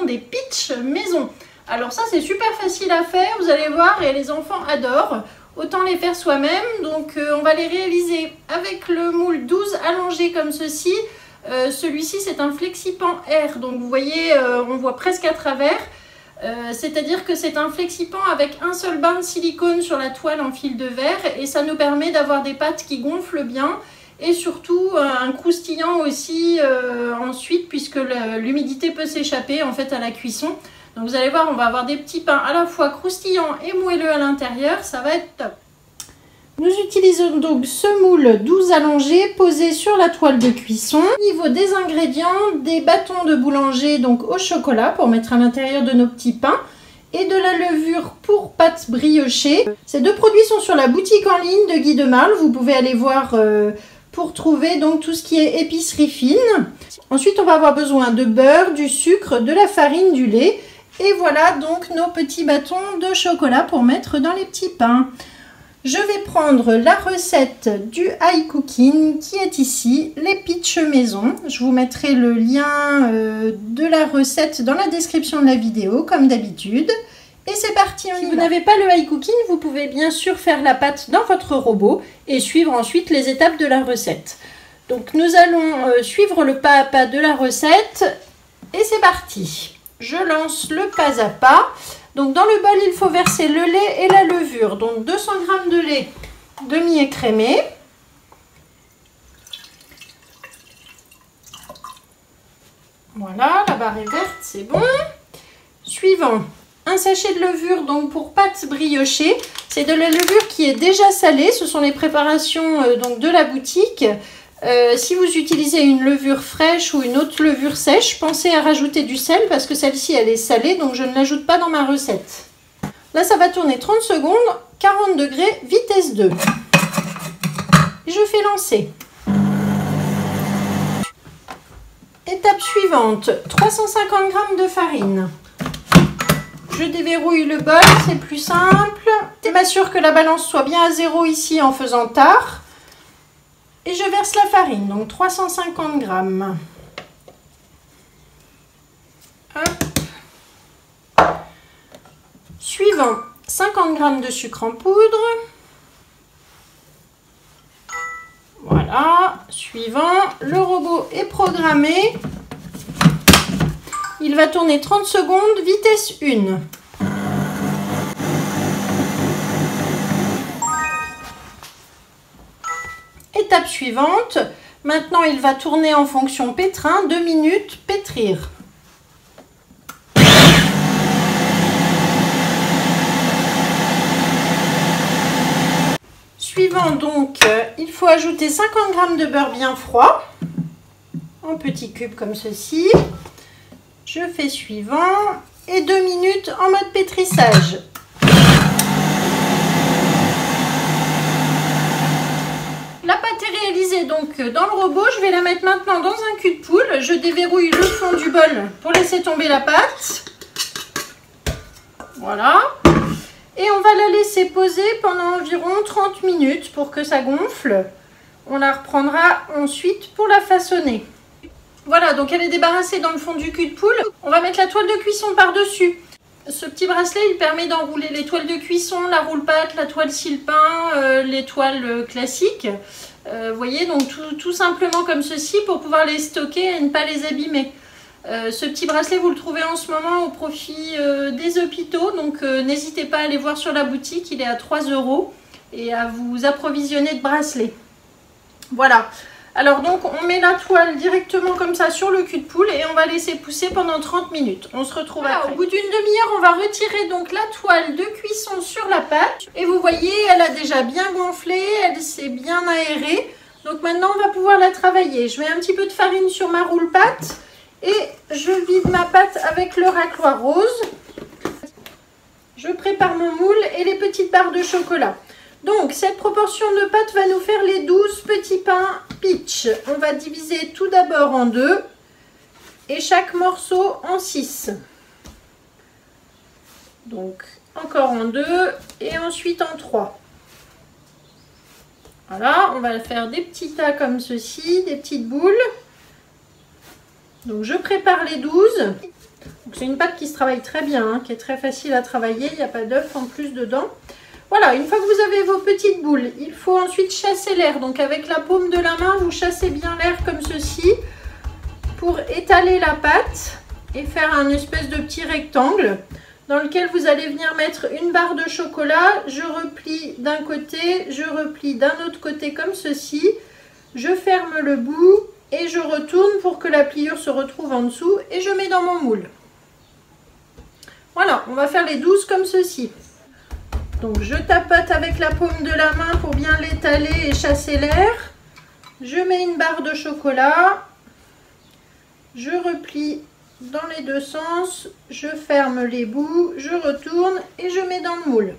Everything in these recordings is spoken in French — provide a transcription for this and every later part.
sont des pitchs maison. Alors ça c'est super facile à faire, vous allez voir, et les enfants adorent. Autant les faire soi-même. Donc on va les réaliser avec le moule 12 allongé comme ceci. Celui-ci c'est un flexipan R, donc vous voyez on voit presque à travers. C'est-à-dire que c'est un flexipan avec un seul bain de silicone sur la toile en fil de verre et ça nous permet d'avoir des pâtes qui gonflent bien et surtout un croustillant aussi ensuite, puisque l'humidité peut s'échapper en fait à la cuisson. Donc vous allez voir, on va avoir des petits pains à la fois croustillants et moelleux à l'intérieur, ça va être top. Nous utilisons donc ce moule 12 allongé posé sur la toile de cuisson. Au niveau des ingrédients, des bâtons de boulanger donc au chocolat pour mettre à l'intérieur de nos petits pains et de la levure pour pâte briochée. Ces deux produits sont sur la boutique en ligne de Guy Demarle. Vous pouvez aller voir pour trouver donc tout ce qui est épicerie fine. Ensuite, on va avoir besoin de beurre, du sucre, de la farine, du lait. Et voilà donc nos petits bâtons de chocolat pour mettre dans les petits pains. Je vais prendre la recette du high cooking qui est ici, les pitchs maison. Je vous mettrai le lien de la recette dans la description de la vidéo comme d'habitude. Et c'est parti, on y va. Si vous n'avez pas le high cooking, vous pouvez bien sûr faire la pâte dans votre robot et suivre ensuite les étapes de la recette. Donc nous allons suivre le pas à pas de la recette et c'est parti. Je lance le pas à pas. Donc dans le bol, il faut verser le lait et la levure. Donc 200 g de lait demi-écrémé. Voilà, la barre est verte, c'est bon. Suivant, un sachet de levure donc pour pâte briochée. C'est de la levure qui est déjà salée. Ce sont les préparations donc de la boutique. Si vous utilisez une levure fraîche ou une autre levure sèche, pensez à rajouter du sel parce que celle-ci elle est salée, donc je ne l'ajoute pas dans ma recette. Là ça va tourner 30 secondes, 40 degrés, vitesse 2. Je fais lancer. Étape suivante, 350 g de farine. Je déverrouille le bol, c'est plus simple. Je m'assure que la balance soit bien à 0 ici en faisant tare. Et je verse la farine, donc 350 g. Hop. Suivant, 50 g de sucre en poudre. Voilà. Suivant, le robot est programmé. Il va tourner 30 secondes, vitesse 1. Étape suivante, maintenant il va tourner en fonction pétrin, 2 minutes, pétrir. Suivant donc, il faut ajouter 50 g de beurre bien froid, en petits cubes comme ceci. Je fais suivant et 2 minutes en mode pétrissage. La pâte est réalisée donc dans le robot. Je vais la mettre maintenant dans un cul de poule. Je déverrouille le fond du bol pour laisser tomber la pâte. Voilà. Et on va la laisser poser pendant environ 30 minutes pour que ça gonfle. On la reprendra ensuite pour la façonner. Voilà, donc elle est débarrassée dans le fond du cul de poule. On va mettre la toile de cuisson par-dessus. Ce petit bracelet, il permet d'enrouler les toiles de cuisson, la roule-pâte, la toile sile-pain, les toiles classiques. Vous voyez, donc tout simplement comme ceci pour pouvoir les stocker et ne pas les abîmer. Ce petit bracelet, vous le trouvez en ce moment au profit des hôpitaux. Donc n'hésitez pas à aller voir sur la boutique, il est à 3 € et à vous approvisionner de bracelets. Voilà. Alors donc on met la toile directement comme ça sur le cul de poule et on va laisser pousser pendant 30 minutes. On se retrouve après. Au bout d'une demi-heure, on va retirer donc la toile de cuisson sur la pâte. Et vous voyez, elle a déjà bien gonflé, elle s'est bien aérée. Donc maintenant, on va pouvoir la travailler. Je mets un petit peu de farine sur ma roule-pâte et je vide ma pâte avec le racloir rose. Je prépare mon moule et les petites barres de chocolat. Donc, cette proportion de pâte va nous faire les 12 petits pains pitch. On va diviser tout d'abord en 2 et chaque morceau en 6. Donc, encore en 2 et ensuite en 3. Voilà, on va faire des petits tas comme ceci, des petites boules. Donc, je prépare les 12. C'est une pâte qui se travaille très bien, hein, qui est très facile à travailler. Il n'y a pas d'œuf en plus dedans. Voilà, une fois que vous avez vos petites boules, il faut ensuite chasser l'air. Donc avec la paume de la main, vous chassez bien l'air comme ceci pour étaler la pâte et faire un espèce de petit rectangle dans lequel vous allez venir mettre une barre de chocolat. Je replie d'un côté, je replie d'un autre côté comme ceci. Je ferme le bout et je retourne pour que la pliure se retrouve en dessous et je mets dans mon moule. Voilà, on va faire les 12 comme ceci. Donc je tapote avec la paume de la main pour bien l'étaler et chasser l'air. Je mets une barre de chocolat. Je replie dans les deux sens. Je ferme les bouts. Je retourne et je mets dans le moule.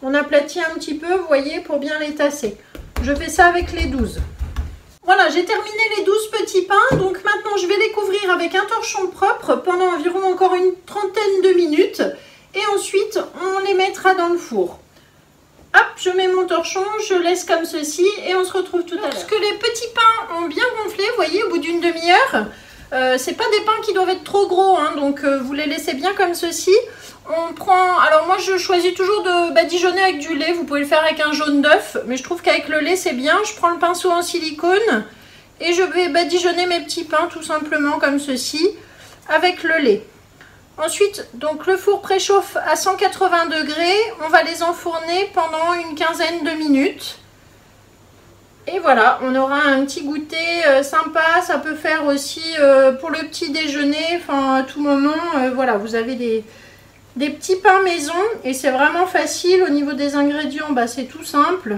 On aplatit un petit peu, vous voyez, pour bien les tasser. Je fais ça avec les 12. Voilà, j'ai terminé les 12 petits pains. Donc maintenant, je vais les couvrir avec un torchon propre pendant environ encore une trentaine de minutes. Et ensuite, on les mettra dans le four. Hop, je mets mon torchon, je laisse comme ceci et on se retrouve tout à l'heure. Lorsque les petits pains ont bien gonflé, vous voyez, au bout d'une demi-heure, c'est pas des pains qui doivent être trop gros, hein, donc vous les laissez bien comme ceci. On prend, alors moi je choisis toujours de badigeonner avec du lait, vous pouvez le faire avec un jaune d'œuf, mais je trouve qu'avec le lait c'est bien. Je prends le pinceau en silicone et je vais badigeonner mes petits pains tout simplement comme ceci avec le lait. Ensuite, donc le four préchauffe à 180 degrés. On va les enfourner pendant une quinzaine de minutes. Et voilà, on aura un petit goûter sympa. Ça peut faire aussi pour le petit déjeuner, enfin à tout moment. Voilà, vous avez des petits pains maison et c'est vraiment facile. Au niveau des ingrédients, bah, c'est tout simple.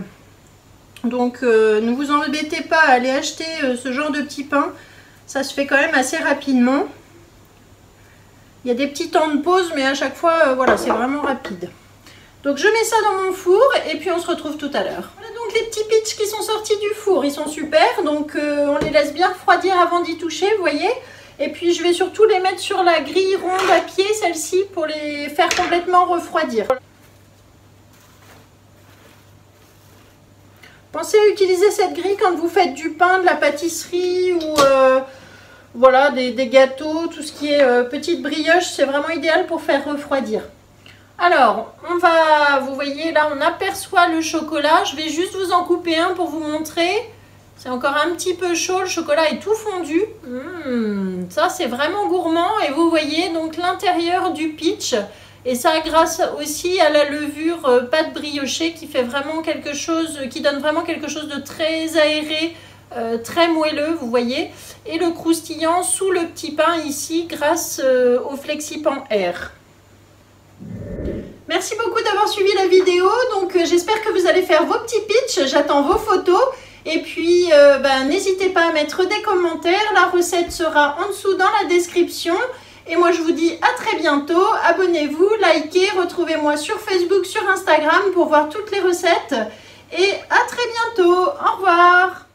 Donc ne vous embêtez pas à aller acheter ce genre de petits pains. Ça se fait quand même assez rapidement. Il y a des petits temps de pause, mais à chaque fois, voilà, c'est vraiment rapide. Donc je mets ça dans mon four et puis on se retrouve tout à l'heure. Voilà donc les petits pitchs qui sont sortis du four, ils sont super. Donc on les laisse bien refroidir avant d'y toucher, vous voyez. Et puis je vais surtout les mettre sur la grille ronde à pied, celle-ci, pour les faire complètement refroidir. Pensez à utiliser cette grille quand vous faites du pain, de la pâtisserie ou... voilà, des gâteaux, tout ce qui est petite brioche, c'est vraiment idéal pour faire refroidir. Alors, on va, vous voyez, là, on aperçoit le chocolat. Je vais juste vous en couper un pour vous montrer. C'est encore un petit peu chaud, le chocolat est tout fondu. Ça, c'est vraiment gourmand. Et vous voyez donc l'intérieur du pitch. Et ça, grâce aussi à la levure pâte briochée qui fait vraiment quelque chose, qui donne vraiment quelque chose de très aéré. Très moelleux, vous voyez, et le croustillant sous le petit pain ici grâce au FlexiPan Air. Merci beaucoup d'avoir suivi la vidéo, donc j'espère que vous allez faire vos petits pitchs, j'attends vos photos et puis n'hésitez pas à mettre des commentaires, la recette sera en dessous dans la description et moi je vous dis à très bientôt, abonnez-vous, likez, retrouvez-moi sur Facebook, sur Instagram pour voir toutes les recettes et à très bientôt, au revoir.